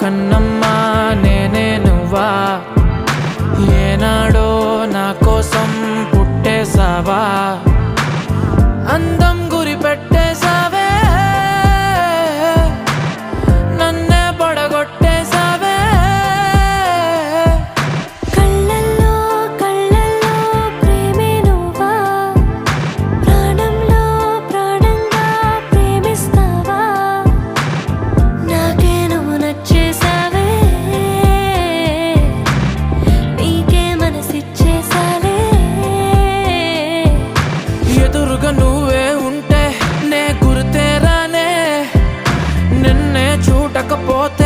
కన్నమ్మా నేనే నువ్వా ఏనాడో నా కోసం పుట్టేసావా అందం గురి పెట్టేసావే నన్నే పడగొట్టేసావే కళ్ళల్లో కళ్ళల్లో ప్రేమే నువ్వా ప్రాణంలో ప్రాణంగా ప్రేమిస్తావా నాకే నువ్వు నచ్చేసావే నీకే మనసిచ్చేసాలే ఎదురుగా నువ్వే ఉంటే నే గుర్తేరానే నిన్నే చూడకపోతే